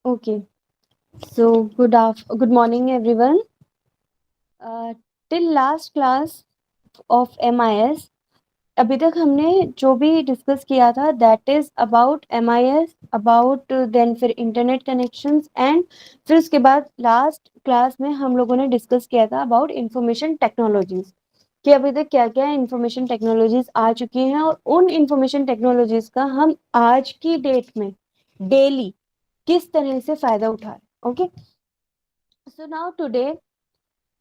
Okay, so good morning everyone. Till last class of MIS, अभी तक हमने जो भी डिस्कस किया था that is about MIS, about then फिर इंटरनेट कनेक्शंस एंड फिर उसके बाद लास्ट क्लास में हम लोगों ने डिस्कस किया था अबाउट इंफॉर्मेशन टेक्नोलॉजीज कि अभी तक क्या क्या इंफॉर्मेशन टेक्नोलॉजीज आ चुकी हैं और उन इंफॉर्मेशन टेक्नोलॉजीज का हम आज की डेट में डेली किस तरह से फायदा उठा रहे हैं. Okay, so now today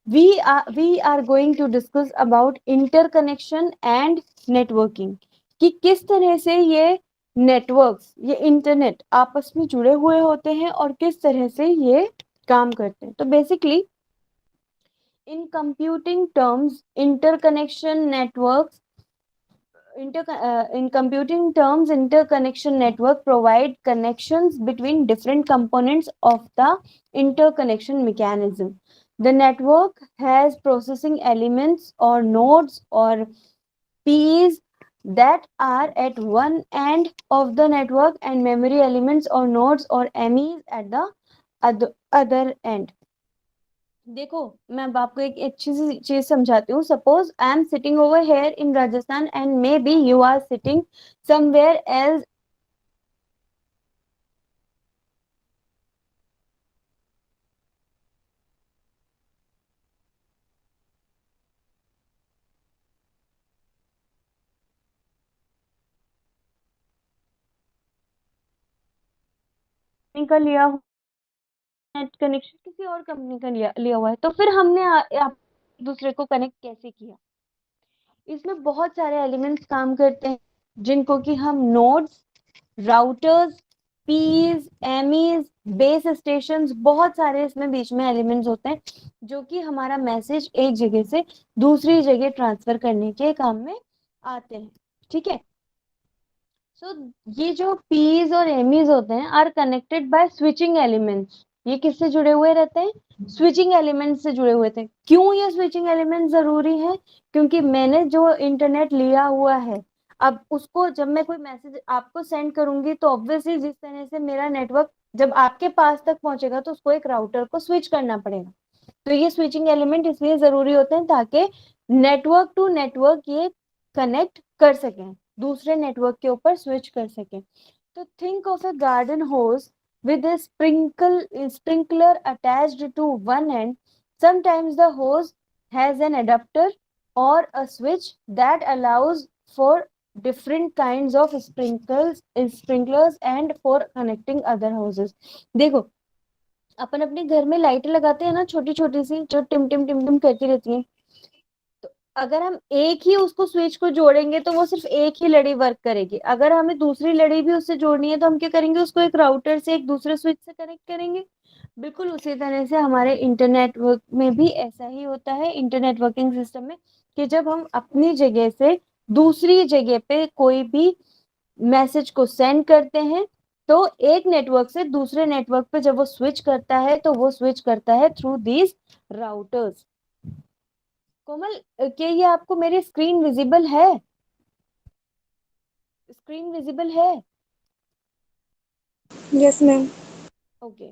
we are going to discuss about interconnection and networking कि किस तरह से ये नेटवर्क्स, ये इंटरनेट आपस में जुड़े हुए होते हैं और किस तरह से ये काम करते हैं. तो basically in computing terms interconnection networks in computing terms, interconnection network provide connections between different components of the interconnection mechanism. The network has processing elements or nodes or PEs that are at one end of the network and memory elements or nodes or MEs at the other end. देखो, मैं अब आपको एक अच्छी सी चीज समझाती हूँ. Suppose I am sitting over here in Rajasthan and may be you are sitting somewhere else. का लिया नेट कनेक्शन किसी और कंपनी का लिया हुआ है, तो फिर हमने आप दूसरे को कनेक्ट कैसे किया. इसमें बहुत सारे एलिमेंट्स काम करते हैं जिनको कि हम nodes, routers, PCs, MEs, base stations, बहुत सारे इसमें बीच में एलिमेंट्स होते हैं जो कि हमारा मैसेज एक जगह से दूसरी जगह ट्रांसफर करने के काम में आते हैं. ठीक है. सो ये जो पीज और एमीज होते हैं are connected by switching elements. ये किससे जुड़े हुए रहते हैं? स्विचिंग एलिमेंट से जुड़े हुए थे. क्यों ये स्विचिंग एलिमेंट जरूरी है? क्योंकि मैंने जो इंटरनेट लिया हुआ है, अब उसको जब मैं कोई मैसेज आपको सेंड करूंगी तो ऑब्वियसली जिस तरह से मेरा नेटवर्क जब आपके पास तक पहुंचेगा तो उसको एक राउटर को स्विच करना पड़ेगा. तो ये स्विचिंग एलिमेंट इसलिए जरूरी होते हैं ताकि नेटवर्क टू नेटवर्क ये कनेक्ट कर सकें, दूसरे नेटवर्क के ऊपर स्विच कर सकें. तो think of a garden hose with a sprinkler attached to one end. Sometimes the hose has an adapter or a switch that allows for different kinds of sprinklers and for connecting other hoses. देखो, अपन अपने घर में लाइटें लगाते हैं ना, छोटी छोटी सी जो टिम टिम टिम टिम करती रहती हैं. तो अगर हम एक ही उसको स्विच को जोड़ेंगे तो वो सिर्फ एक ही लड़ी वर्क करेगी. अगर हमें दूसरी लड़ी भी उससे जोड़नी है तो हम क्या करेंगे, उसको एक राउटर से एक दूसरे स्विच से कनेक्ट करेंगे. बिल्कुल उसी तरह से हमारे इंटरनेट वर्क में भी ऐसा ही होता है, इंटरनेट वर्किंग सिस्टम में, कि जब हम अपनी जगह से दूसरी जगह पे कोई भी मैसेज को सेंड करते हैं तो एक नेटवर्क से दूसरे नेटवर्क पे जब वो स्विच करता है तो वो स्विच करता है थ्रू दीज राउटर्स. कोमल, क्या ये आपको मेरी स्क्रीन विजिबल है? स्क्रीन विजिबल है? Yes, ma'am. Okay.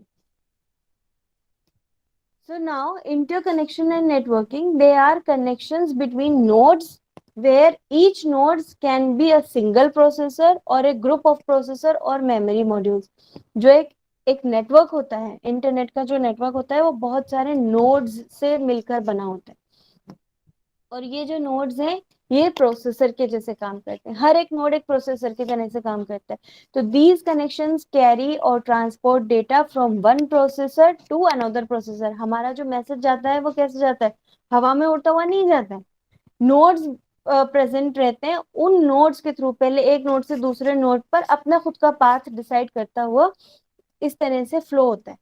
So now interconnection and networking, they are connections between nodes where each nodes can be a single processor or a group of processor or memory modules. जो एक network होता है, internet का जो network होता है वो बहुत सारे नोड्स से मिलकर बना होता है. और ये जो नोड्स हैं ये प्रोसेसर के जैसे काम करते हैं. हर एक नोड एक प्रोसेसर की तरह से काम करता है. तो दीज कनेक्शंस कैरी और transport data from one processor to another processor. हमारा जो मैसेज जाता है वो कैसे जाता है? हवा में उड़ता हुआ नहीं जाता है. नोड्स प्रेजेंट रहते हैं, उन नोड्स के थ्रू पहले एक नोड से दूसरे नोड पर अपना खुद का पाथ डिसाइड करता हुआ इस तरह से फ्लो होता है.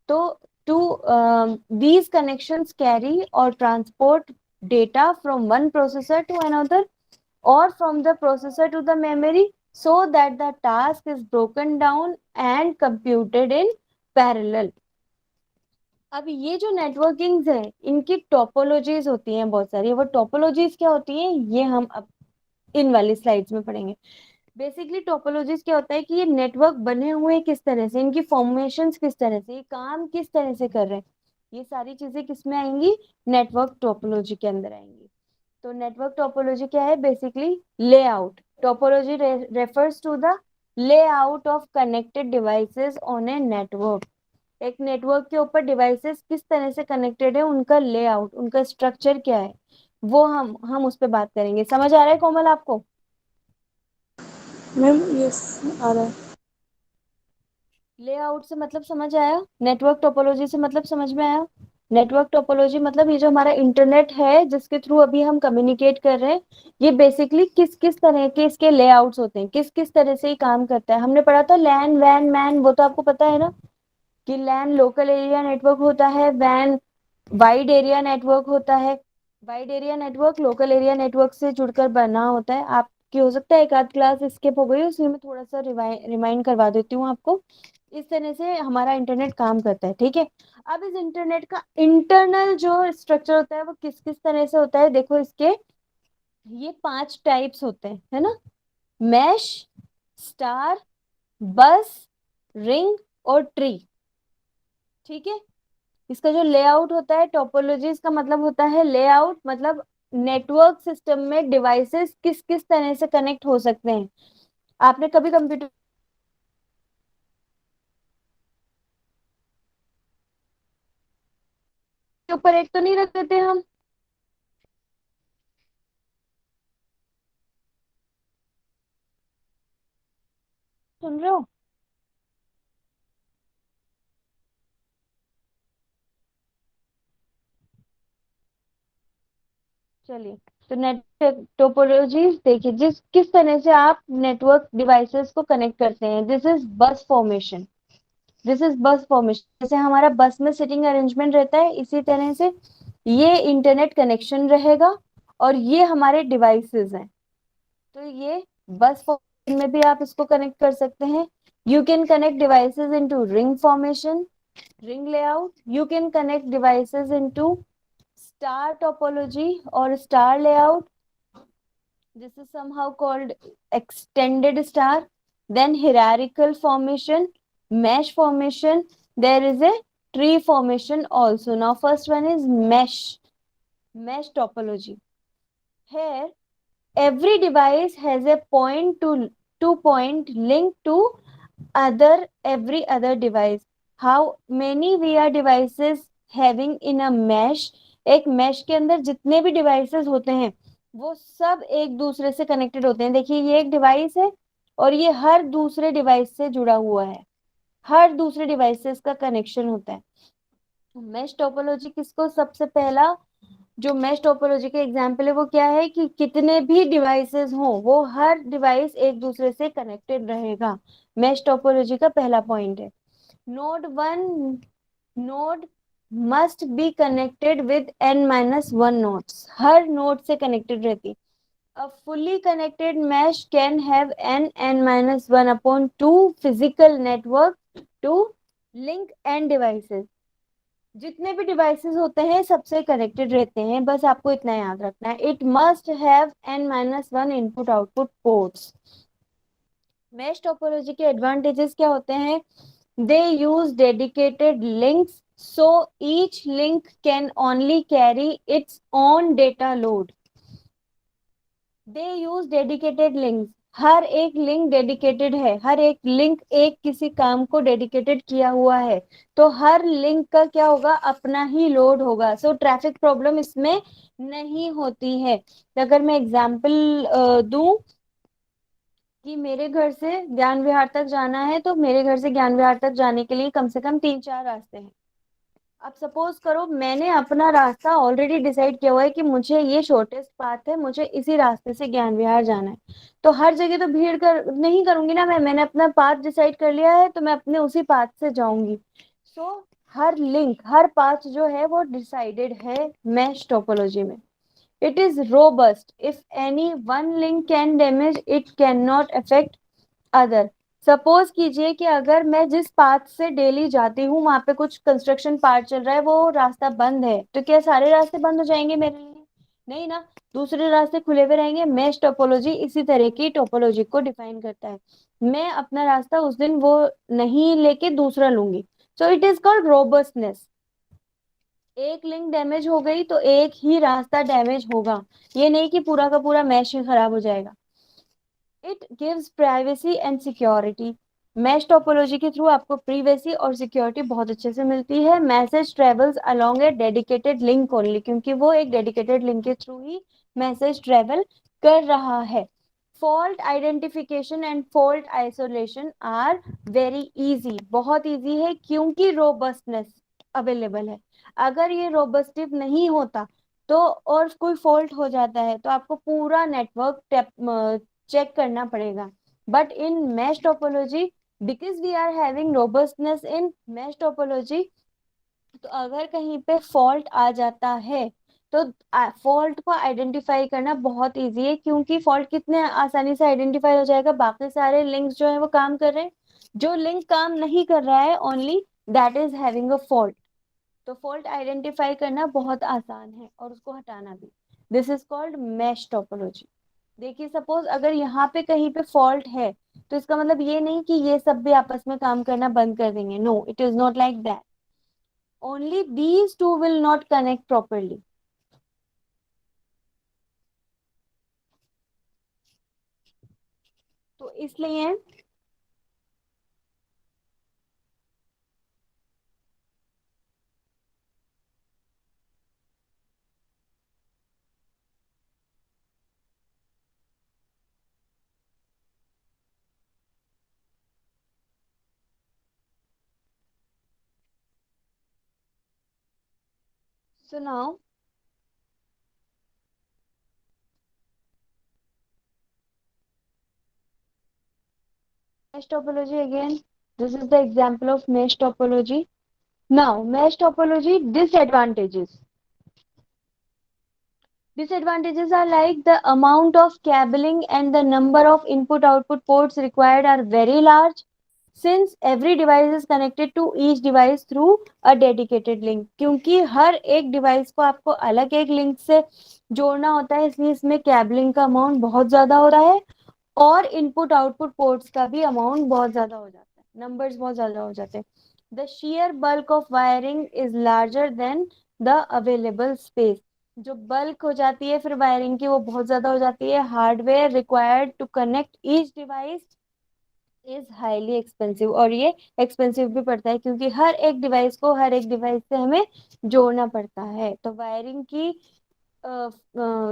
तो to these connections carry or transport data from one processor to another or from the processor to the memory so that the task is broken down and computed in parallel. अब ये जो networkings है इनकी topologies होती हैं बहुत सारी. वो टोपोलॉजीज क्या होती हैं ये हम अब इन वाली स्लाइड्स में पढ़ेंगे. बेसिकली टोपोलॉजीज क्या होता है कि ये नेटवर्क बने हुए हैं किस तरह से, इनकी फॉर्मेशंस किस तरह से, ये काम किस तरह से कर रहे हैं, ये सारी चीजें किस में आएंगी, नेटवर्क टोपोलॉजी के अंदर आएंगी। तो नेटवर्क टोपोलॉजी क्या है, basically layout. Topology refers to the layout of connected devices on a network. एक नेटवर्क के ऊपर डिवाइसेस किस तरह से कनेक्टेड है, उनका लेआउट, उनका स्ट्रक्चर क्या है, वो हम उस पर बात करेंगे। समझ आ रहा है कोमल आपको? मैम यस, आ रहा है। लेआउट से मतलब समझ आया, नेटवर्क टोपोलॉजी से मतलब समझ में आया। नेटवर्क टोपोलॉजी मतलब ये जो हमारा इंटरनेट है जिसके थ्रू अभी हम कम्युनिकेट कर रहे हैं, ये बेसिकली किस किस तरह के इसके लेआउट्स होते हैं, किस किस तरह से ये काम करता है। हमने पढ़ा था लैन वैन मैन, वो तो आपको पता है ना, कि लैन लोकल एरिया नेटवर्क होता है, वैन वाइड एरिया नेटवर्क होता है। Wide area network local area network से जुड़कर बना होता है। आपकी हो सकता है एक आध क्लास स्किप हो गई, उसमें मैं थोड़ा सा रिमाइंड करवा देती हूँ आपको। इस तरह से हमारा इंटरनेट काम करता है, ठीक है। अब इस इंटरनेट का इंटरनल जो स्ट्रक्चर होता है वो किस किस तरह से होता है, देखो इसके ये 5 टाइप्स होते हैं, है ना। मैश, स्टार, बस, रिंग और ट्री, ठीक है। इसका जो लेआउट होता है, टोपोलॉजी इसका मतलब होता है लेआउट, मतलब नेटवर्क सिस्टम में डिवाइसेस किस किस तरह से कनेक्ट हो सकते हैं। आपने कभी कंप्यूटर के ऊपर एक तो नहीं रख देते हम, सुन रहे हो? चलिए, तो नेट टोपोलॉजीज देखिए, जिस किस तरह से आप नेटवर्क डिवाइसेस को कनेक्ट करते हैं। दिस इज बस फॉर्मेशन, दिस इज बस फॉर्मेशन। जैसे हमारा बस में सिटिंग अरेंजमेंट रहता है, इसी तरह से ये इंटरनेट कनेक्शन रहेगा और ये हमारे डिवाइसेस हैं। तो ये बस फॉर्मेशन में भी आप इसको कनेक्ट कर सकते हैं। You can connect devices into ring formation, ring layout. You can connect devices into star topology और star layout. This is somehow called extended star. Then hierarchical formation, mesh formation. There is a tree formation also. Now first one is mesh topology. Here every device has a point to point link to other every other device. How many we are devices having in a mesh? एक mesh के अंदर जितने भी devices होते हैं वो सब एक दूसरे से कनेक्टेड होते हैं। देखिए ये एक डिवाइस है और ये हर दूसरे डिवाइस से जुड़ा हुआ है, हर दूसरे डिवाइस से इसका कनेक्शन होता है। मैश टोपोलॉजी किसको सबसे पहला, जो मैश टोपोलॉजी के एग्जाम्पल है वो क्या है कि कितने भी डिवाइसेस हो वो हर डिवाइस एक दूसरे से कनेक्टेड रहेगा। मैश टोपोलॉजी का पहला पॉइंट है। Node one node must be connected with n minus one nodes, her node से कनेक्टेड रहती। A fully connected mesh can have n minus 1 upon 2 physical network to link n devices। जितने भी devices होते हैं सबसे connected रहते हैं, बस आपको इतना याद रखना है। It must have n minus one input output ports. Mesh topology के एडवांटेजेस क्या होते हैं? They use dedicated links, so each link can only carry its own data load. They use dedicated links, हर एक लिंक डेडिकेटेड है, हर एक link एक किसी काम को डेडिकेटेड किया हुआ है। तो हर लिंक का क्या होगा, अपना ही लोड होगा। सो ट्रैफिक प्रॉब्लम इसमें नहीं होती है। तो अगर मैं एग्जांपल दूं कि मेरे घर से ज्ञान विहार तक जाना है, तो मेरे घर से ज्ञान विहार तक जाने के लिए कम से कम 3-4 रास्ते हैं। अब सपोज करो मैंने अपना रास्ता ऑलरेडी डिसाइड किया हुआ है कि मुझे ये शॉर्टेस्ट पाथ है, मुझे इसी रास्ते से ज्ञान विहार जाना है। तो हर जगह तो भीड़ कर नहीं करूंगी ना, मैंने अपना पाथ डिसाइड कर लिया है तो मैं अपने उसी पाथ से जाऊंगी। सो हर लिंक, हर पाथ जो है वो डिसाइडेड है मैश टोपोलॉजी में। It is robust, if any one link can damage it can not affect other. Suppose कीजिए कि अगर मैं जिस पाथ से डेली जाती हूँ वहां पे कुछ कंस्ट्रक्शन पार्ट चल रहा है, वो रास्ता बंद है, तो क्या सारे रास्ते बंद हो जाएंगे मेरे लिए? नहीं ना, दूसरे रास्ते खुले हुए रहेंगे। मैश टोपोलॉजी इसी तरह की टोपोलॉजी को डिफाइन करता है। मैं अपना रास्ता उस दिन वो नहीं लेके दूसरा लूंगी। So it is called robustness. एक लिंक डैमेज हो गई तो एक ही रास्ता डैमेज होगा, ये नहीं कि पूरा का पूरा मैश ही खराब हो जाएगा। It gives privacy and security. Mesh topology के थ्रू आपको प्राइवेसी और सिक्योरिटी बहुत अच्छे से मिलती है। Message travels along a dedicated link only, क्योंकि वो एक डेडिकेटेड लिंक के थ्रू ही मैसेज ट्रेवल कर रहा है। Fault identification and fault isolation are very easy, बहुत इजी है क्योंकि रोबस्टनेस अवेलेबल है। अगर ये रोबस्टिव नहीं होता तो, और कोई फॉल्ट हो जाता है तो आपको पूरा नेटवर्क चेक करना पड़ेगा। But in mesh topology, because we are having robustness in mesh topology, तो अगर कहीं पे फॉल्ट आ जाता है तो फॉल्ट को आइडेंटिफाई करना बहुत इजी है, क्योंकि फॉल्ट कितने आसानी से आइडेंटिफाई हो जाएगा। बाकी सारे लिंक्स जो है वो काम कर रहे हैं, जो लिंक काम नहीं कर रहा है only that is having a fault. तो फॉल्ट आइडेंटिफाई करना बहुत आसान है और उसको हटाना भी। This is called mesh topology. देखिए सपोज अगर यहाँ पे कहीं पे फॉल्ट है, तो इसका मतलब ये नहीं कि ये सब भी आपस में काम करना बंद कर देंगे। No, it is not like that. Only these two will not connect properly. तो इसलिए सुनाओ। mesh topology again, this is the example of mesh topology. Now mesh topology disadvantages. Disadvantages are like the amount of cabling and the number of input output ports required are very large, since every device is connected to each device through a dedicated link। क्योंकि हर एक device को आपको अलग एक link से जोड़ना होता है, इसलिए इसमें कैबलिंग का अमाउंट बहुत ज्यादा हो रहा है और इनपुट आउटपुट पोर्ट्स का भी अमाउंट बहुत ज्यादा हो जाता है, नंबर्स बहुत ज्यादा हो जाते हैं। The share bulk of wiring is larger than the available space. जो बल्क हो जाती है फिर वायरिंग की, वो बहुत ज्यादा हो जाती है। Hardware required to connect each device is highly expensive, और ये एक्सपेंसिव भी पड़ता है क्योंकि हर एक डिवाइस को हर एक डिवाइस से हमें जोड़ना पड़ता है, तो वायरिंग की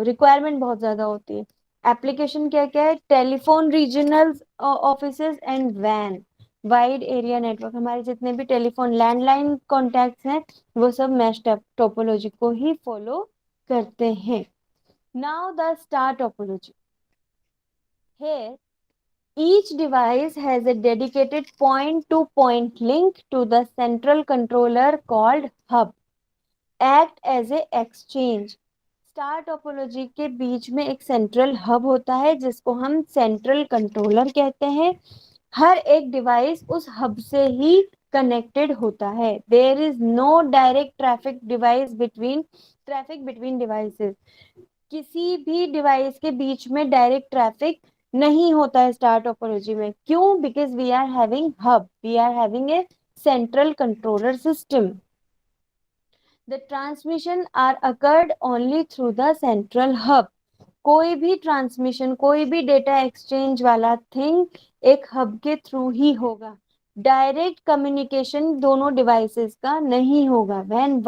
रिक्वायरमेंट बहुत ज्यादा होती है। एप्लीकेशन क्या क्या है? टेलीफोन रीजनल ऑफिसेज एंड वैन, वाइड एरिया नेटवर्क। हमारे जितने भी टेलीफोन लैंडलाइन कॉन्टैक्ट्स हैं वो सब मैश टोपोलॉजी को ही फॉलो करते हैं। Now the star topology. Here, each device has a dedicated point-to-point link to the central controller called hub. Act as a exchange. Star topology के बीच में एक सेंट्रल हब होता है जिसको हम सेंट्रल कंट्रोलर कहते हैं। हर एक डिवाइस उस हब से ही कनेक्टेड होता है। There is no direct traffic between devices. किसी भी डिवाइस के बीच में डायरेक्ट ट्रैफिक नहीं होता है स्टार टोपोलॉजी में। क्यों? Because we are having hub, we are having a central controller system. The transmission are occurred only through the central hub. कोई भी ट्रांसमिशन, कोई भी डेटा एक्सचेंज वाला थिंग एक हब के थ्रू ही होगा। डायरेक्ट कम्युनिकेशन दोनों डिवाइसेस का नहीं होगा। when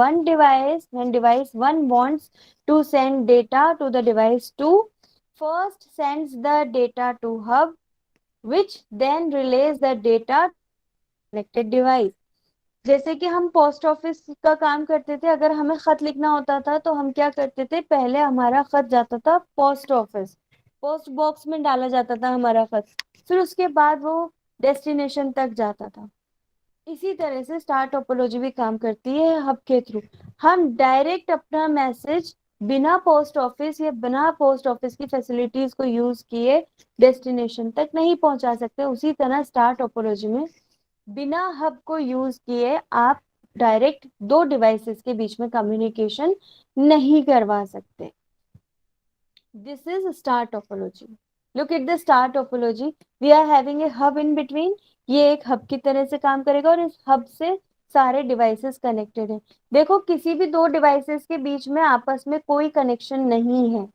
device one wants to send data to the device 2, first sends the data to hub, which then relays the data to connected device। जैसे कि हम पोस्ट ऑफिस का काम करते थे, अगर हमें खत लिखना होता था तो हम क्या करते थे, पहले हमारा खत जाता था पोस्ट ऑफिस, पोस्ट बॉक्स में डाला जाता था हमारा खत, फिर उसके बाद वो डेस्टिनेशन तक जाता था। इसी तरह से स्टार टोपोलॉजी भी काम करती है हब के थ्रू। हम डायरेक्ट अपना मैसेज बिना पोस्ट ऑफिस या बिना पोस्ट ऑफिस की फैसिलिटीज को यूज किए डेस्टिनेशन तक नहीं पहुंचा सकते। उसी तरह स्टार टोपोलॉजी में बिना हब को यूज किए आप डायरेक्ट दो डिवाइसेस के बीच में कम्युनिकेशन नहीं करवा सकते। This is star topology. Look at the star topology. We are having a hub in between. ये एक हब की तरह से काम करेगा और इस हब से सारे डिवाइसेस कनेक्टेड है. देखो किसी भी दो डिवाइसेस के बीच में आपस में कोई कनेक्शन नहीं है.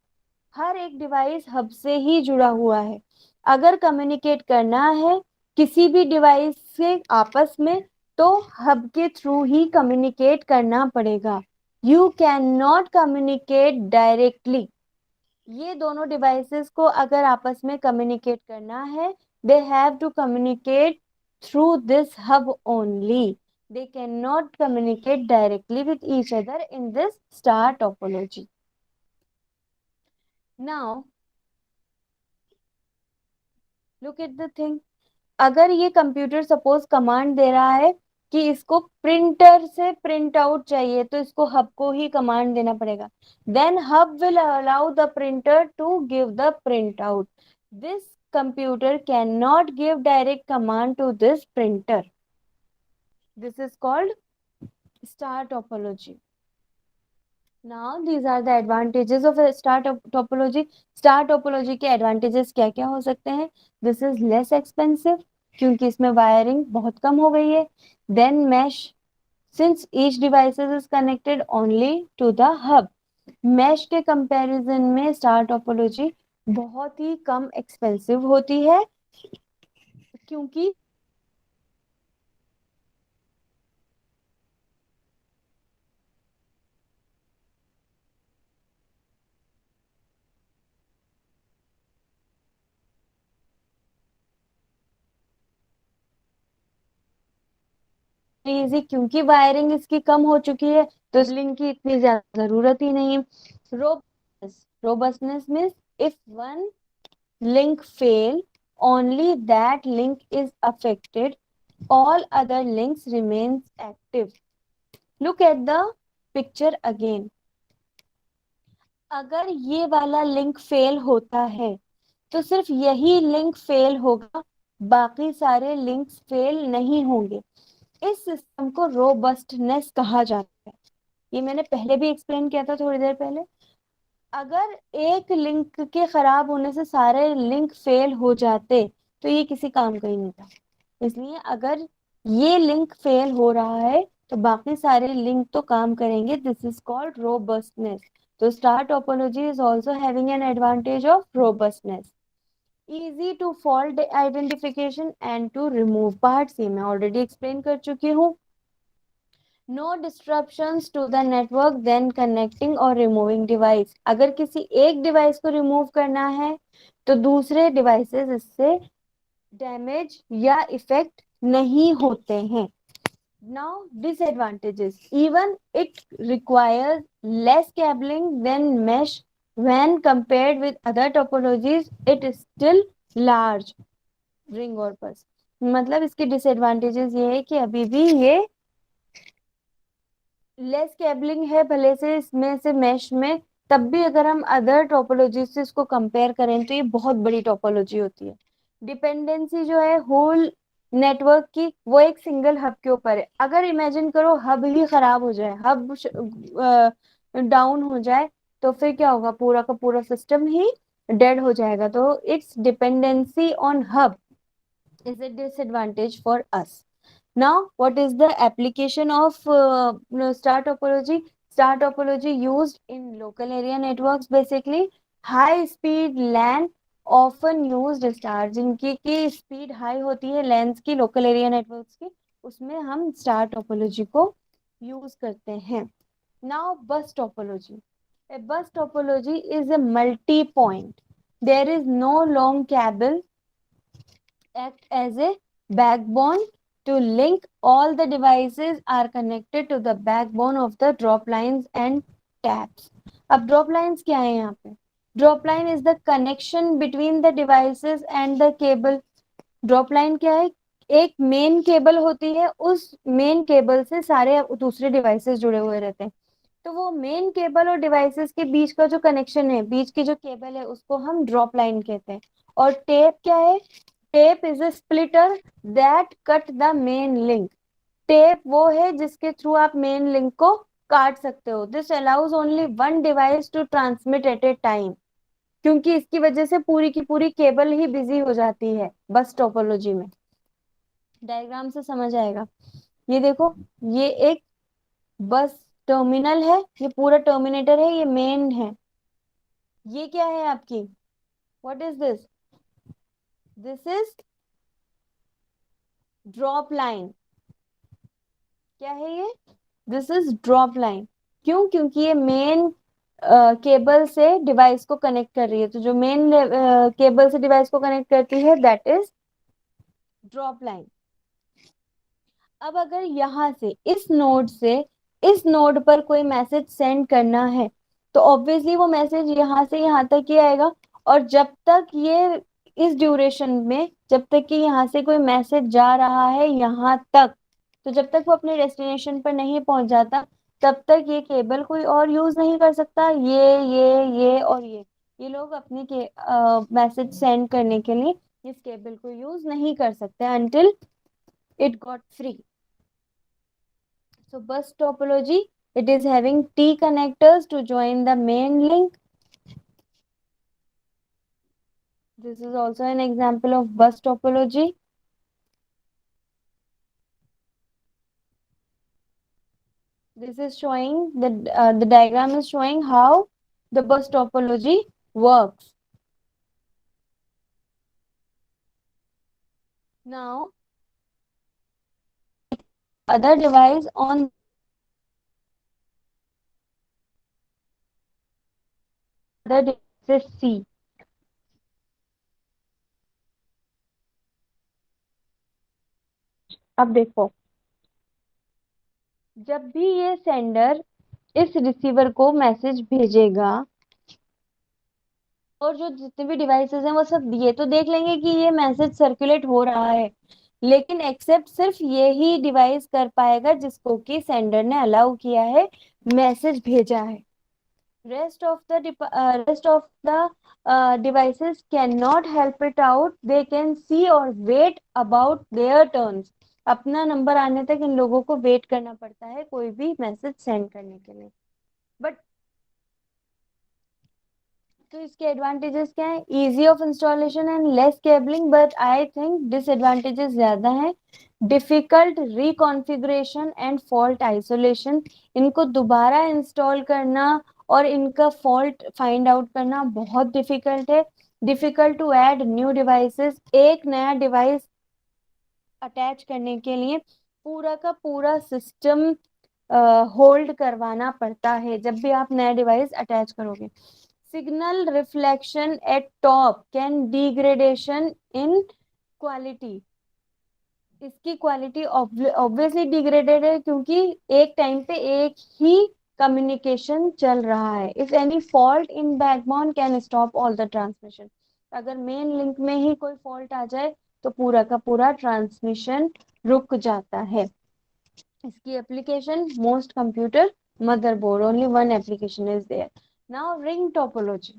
हर एक डिवाइस हब से ही जुड़ा हुआ है. अगर कम्युनिकेट करना है किसी भी डिवाइस से आपस में तो हब के थ्रू ही कम्युनिकेट करना पड़ेगा. You can not communicate directly. ये दोनों डिवाइसेस को अगर आपस में कम्युनिकेट करना है they have to communicate through this hub only. They can not communicate directly with each other in this star topology. Now look at the thing. अगर ये कंप्यूटर सपोज कमांड दे रहा है कि इसको प्रिंटर से प्रिंट आउट चाहिए तो इसको हब को ही कमांड देना पड़ेगा. Then hub will allow the printer to give the print out. This computer cannot give direct command to this printer. This is called star topology. Now these are the advantages of a star topology. Star topology के advantages क्या क्या हो सकते हैं? This is less expensive क्योंकि इसमें wiring बहुत कम हो गई है. Then mesh, since each device is connected only to the hub. mesh के comparison में star topology बहुत ही कम expensive होती है क्योंकि इजी क्योंकि वायरिंग इसकी कम हो चुकी है तो इस लिंक की इतनी ज्यादा जरूरत ही नहीं है. Robustness means if one link fail, only that link is affected, all other links remains active. Look at the picture again. अगर ये वाला लिंक फेल होता है तो सिर्फ यही लिंक फेल होगा, बाकी सारे लिंक्स फेल नहीं होंगे. इस सिस्टम को रोबस्टनेस कहा जाता है. ये मैंने पहले भी एक्सप्लेन किया था थोड़ी देर पहले. अगर एक लिंक के खराब होने से सारे लिंक फेल हो जाते तो ये किसी काम का ही नहीं था. इसलिए अगर ये लिंक फेल हो रहा है तो बाकी सारे लिंक तो काम करेंगे. This is called robustness. तो star topology is also having an advantage of robustness. Easy to fault identification and to remove parts, ये मैं ऑलरेडी एक्सप्लेन कर चुकी हूँ. No disruptions to the network then connecting और रिमूविंग डिवाइस. अगर किसी एक डिवाइस को रिमूव करना है तो दूसरे डिवाइसेस इससे डैमेज या इफेक्ट नहीं होते हैं. Now disadvantages. Even it requires less cabling than mesh when compared with other topologies, it is still large. Ring और bus. मतलब इसके डिसएडवांटेजेस ये है कि अभी भी ये लेस केबलिंग है भले से इसमें से मैश में, तब भी अगर हम अदर टोपोलॉजी से इसको कंपेयर करें तो ये बहुत बड़ी टोपोलॉजी होती है. डिपेंडेंसी जो है होल नेटवर्क की वो एक सिंगल हब के ऊपर है. अगर इमेजिन करो हब ही खराब हो जाए, हब डाउन हो जाए तो फिर क्या होगा, पूरा का पूरा सिस्टम ही डेड हो जाएगा. तो it's dependency on hub is a disadvantage for us. Now, what is the application of star topology? Star topology used in local area networks, basically high speed LAN often used star, जिनकी की speed high होती है LANs की, local area networks की, उसमें हम star topology को use करते हैं. नाउ बस topology. A bus topology is a multi-point. There is no long cable act as a backbone to link all the devices are connected to the backbone of the drop lines and taps. अब drop lines क्या है यहाँ पे? Drop line is the connection between the devices and the cable. Drop line क्या है? एक main cable होती है, उस मेन केबल से सारे दूसरे डिवाइसेस जुड़े हुए रहते हैं. तो वो मेन केबल और डिवाइसेस के बीच का जो कनेक्शन है, बीच की जो केबल है, उसको हम ड्रॉप लाइन कहते हैं. और टेप क्या है? Tape is a splitter that cut the main link. Tape वो है जिसके थ्रू आप मेन लिंक को काट सकते हो. This allows only one device to transmit at a time. क्योंकि इसकी वजह से पूरी की पूरी केबल ही बिजी हो जाती है बस टोपोलॉजी में। डायग्राम से समझ आएगा। ये देखो, ये एक बस टर्मिनल है, ये पूरा टर्मिनेटर है, ये मेन है। ये क्या है आपकी, what is this, this is drop line. क्या है ये, दिस इज ड्रॉप लाइन। क्यों, क्योंकि ये मेन केबल से डिवाइस को कनेक्ट कर रही है, तो जो मेन केबल से डिवाइस को कनेक्ट करती है दैट इज ड्रॉप लाइन। अब अगर यहाँ से इस नोड से इस नोड पर कोई मैसेज सेंड करना है, तो ऑब्वियसली वो मैसेज यहाँ से यहाँ तक ही आएगा। और जब तक ये इस ड्यूरेशन में, जब तक कि यहाँ से कोई मैसेज जा रहा है यहाँ तक, तो जब तक वो अपने डेस्टिनेशन पर नहीं पहुंच जाता, तब तक ये केबल कोई और यूज नहीं कर सकता। ये और ये लोग अपने के मैसेज सेंड करने के लिए इस केबल को यूज नहीं कर सकते until it got free. So bus topology, it is having T connectors to join the main link. This is also an example of bus topology. This is showing the diagram is showing how the bus topology works. Now, other device on other device is C. अब देखो, जब भी ये sender इस receiver को message भेजेगा, और जो जितने भी डिवाइसेस हैं वो सब ये तो देख लेंगे कि ये मैसेज सर्कुलेट हो रहा है, लेकिन एक्सेप्ट सिर्फ ये ही डिवाइस कर पाएगा जिसको कि सेंडर ने अलाउ किया है, मैसेज भेजा है। rest of the devices cannot help it out. They can see or wait about their turns. अपना नंबर आने तक इन लोगों को वेट करना पड़ता है कोई भी मैसेज सेंड करने के लिए। बट तो इसके एडवांटेजेस क्या है, easy of installation and less cabling, but I think disadvantages ज्यादा है। डिफिकल्ट रिकॉन्फ़िगरेशन एंड फॉल्ट आइसोलेशन, इनको दोबारा इंस्टॉल करना और इनका फॉल्ट फाइंड आउट करना बहुत डिफिकल्ट है। Difficult to add new devices, एक नया डिवाइस अटैच करने के लिए पूरा का पूरा सिस्टम होल्ड करवाना पड़ता है जब भी आप नया डिवाइस अटैच करोगे। Signal reflection eight top can degradation in quality, इसकी क्वालिटी ऑब्वियसली डिग्रेडेड है क्योंकि एक टाइम पे एक ही कम्युनिकेशन चल रहा है। If any fault in backbone can stop all the transmission, अगर मेन लिंक में ही कोई फॉल्ट आ जाए तो पूरा का पूरा ट्रांसमिशन रुक जाता है। इसकी application most computer motherboard, only one application is there. Now ring topology,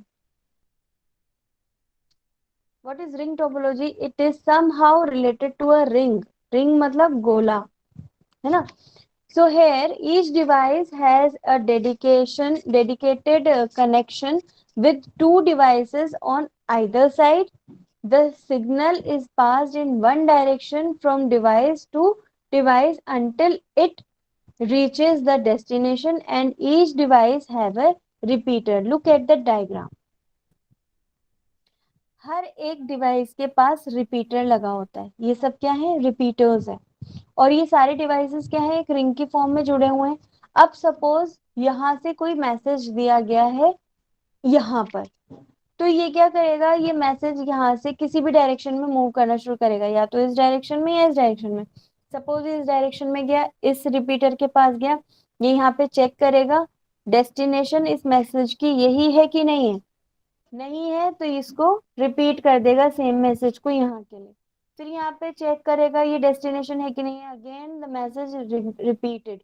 what is ring topology? It is somehow related to a ring. ring मतलब गोला, है ना? So here each device has a dedicated connection with two devices on either side. The signal is passed in one direction from device to device until it reaches the destination, and each device have a repeater. Look at the diagram. हर एक device के पास repeater लगा होता है, ये सब क्या है, repeaters है। और ये सारे डिवाइसेस क्या है, एक रिंग की फॉर्म में जुड़े हुए हैं। अब सपोज यहाँ से कोई मैसेज दिया गया है यहाँ पर, तो ये क्या करेगा, ये मैसेज यहाँ से किसी भी डायरेक्शन में मूव करना शुरू करेगा, या तो इस डायरेक्शन में या इस डायरेक्शन में। सपोज इस डायरेक्शन में गया, इस रिपीटर के पास गया, ये यहाँ पे चेक करेगा डेस्टिनेशन इस मैसेज की यही है कि नहीं है, नहीं है तो इसको रिपीट कर देगा सेम मैसेज को यहाँ के लिए। फिर यहाँ पे चेक करेगा ये डेस्टिनेशन है कि नहीं है, अगेन द मैसेज रिपीटेड,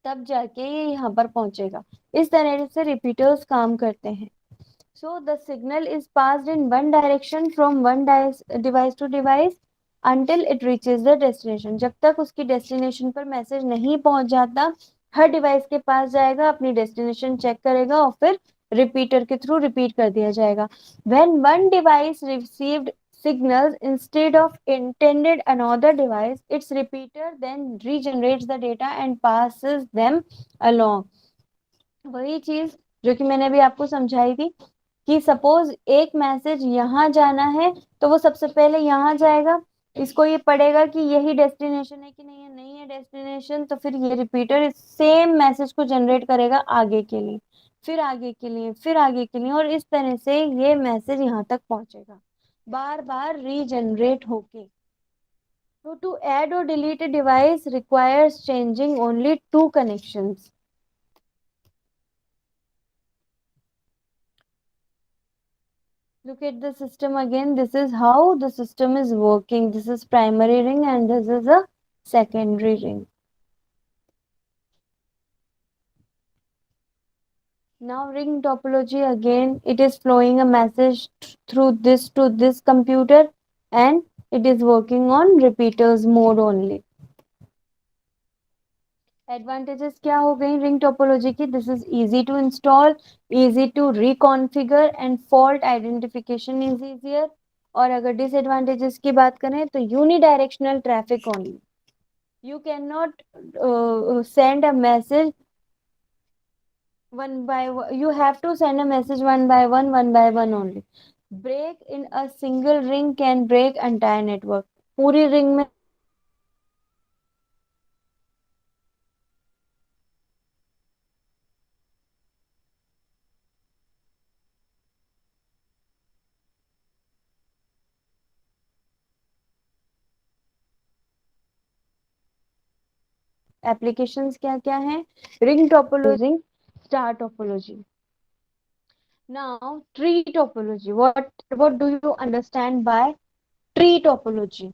तब जाके ये यहाँ पर पहुंचेगा। इस तरह से रिपीटर्स काम करते हैं। So the signal is passed in one direction from one device to device until it reaches the destination. जब तक उसकी डेस्टिनेशन पर मैसेज नहीं पहुंच जाता, हर डिवाइस के पास जाएगा, अपनी डेस्टिनेशन चेक करेगा और फिर रिपीटर के थ्रू रिपीट कर दिया जाएगा. When one device received signals instead of intended another device, its repeater then regenerates the data and passes them along. वही चीज जो कि मैंने अभी आपको समझाई थी कि सपोज एक मैसेज यहाँ जाना है तो वो सबसे पहले यहाँ जाएगा, इसको ये पढ़ेगा कि यही डेस्टिनेशन है कि नहीं है डेस्टिनेशन, तो फिर ये रिपीटर सेम मैसेज को जनरेट करेगा आगे के लिए, फिर आगे के लिए, फिर आगे के लिए, और इस तरह से ये मैसेज यहाँ तक पहुंचेगा बार बार रीजनरेट होके. So to add or delete a device requires changing only two connections. Look at the system again. This is how the system is working. This is primary ring and this is a secondary ring. Now ring topology again. It is flowing a message through this to this computer and it is working on repeaters mode only. Advantages क्या हो गई ring topology की? This is easy to install, easy to reconfigure and fault identification is easier. और अगर disadvantages की बात करें तो unidirectional traffic only. You can not send a message one by one. You have to send a message one by one only. Break in a single ring can break entire network. पूरी ring में applications क्या क्या हैं? Ring topology, star topology. Now, tree topology. What do you understand by tree topology?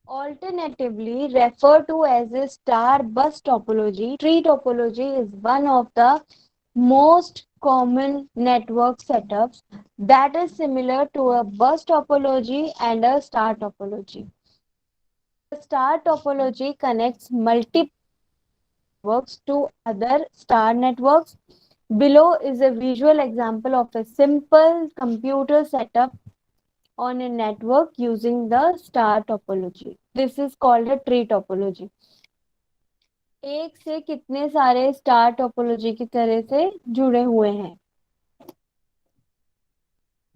Alternatively referred to as a star bus topology, tree topology is one of the most common network setups that is similar to a bus topology and a star topology. The star topology connects multiple networks to other star networks. Below is a visual example of a simple computer setup on a network using the star topology. This is called a tree topology. एक से कितने सारे star topology की तरह से जुड़े हुए हैं.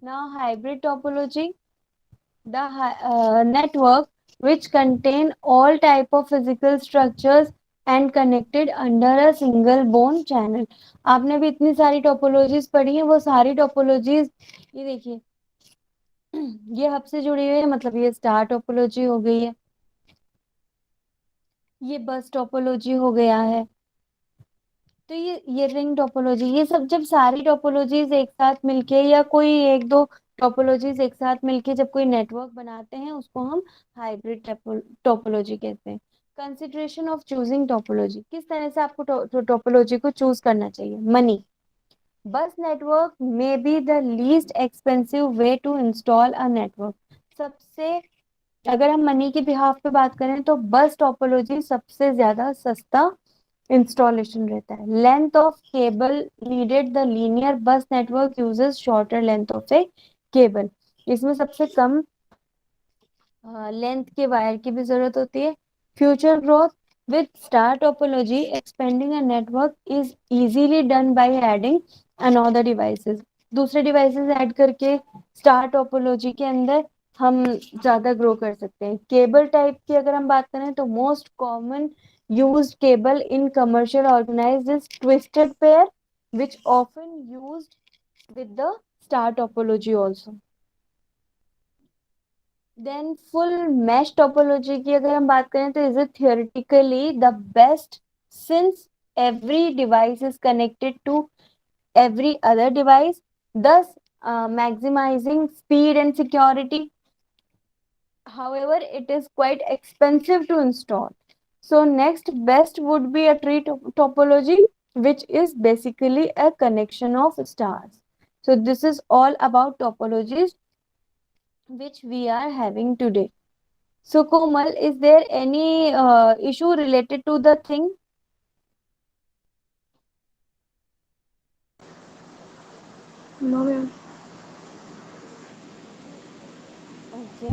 Now hybrid topology, the network which contain all type of physical structures and connected under a single bone channel. आपने भी इतनी सारी टोपोलॉजीज पढ़ी हैं, वो सारी टोपोलॉजीज ये देखिए ये हब से जुड़ी हुई है, मतलब ये स्टार टोपोलॉजी हो गई है, ये बस टोपोलॉजी हो गया है, तो ये रिंग टोपोलॉजी, ये सब जब सारी टोपोलॉजीज एक साथ मिलके या कोई एक दो टोपोलॉजीज एक साथ मिलके जब कोई नेटवर्क बनाते हैं उसको हम हाइब्रिड टोपोलॉजी कहते हैं. कंसिडरेशन ऑफ चूजिंग टोपोलॉजी, किस तरह से आपको टोपोलॉजी को चूज करना चाहिए? Money. Bus network may be the least expensive way to install a network. सबसे अगर हम मनी के बिहाफ पे बात करें तो बस टोपोलॉजी सबसे ज्यादा सस्ता इंस्टॉलेशन रहता है. Length of cable needed, the linear bus network uses shorter length of a cable. इसमें सबसे कम लेंथ के वायर की भी जरूरत होती है. Future growth with star topology expanding a network is easily done by adding another devices. दूसरे devices add करके स्टार टोपोलॉजी के अंदर हम ज्यादा ग्रो कर सकते हैं. केबल टाइप की अगर हम बात करें तो most common used cable in commercial organized is twisted pair which often used with the star topology also. Then full mesh topology की अगर हम बात करें तो is it theoretically the best since every device is connected to every other device, thus maximizing speed and security. However, it is quite expensive to install. So next best would be a tree topology, which is basically a connection of stars. So this is all about topologies which we are having today. So Komal, is there any issue related to the thing? No ma'am. Okay.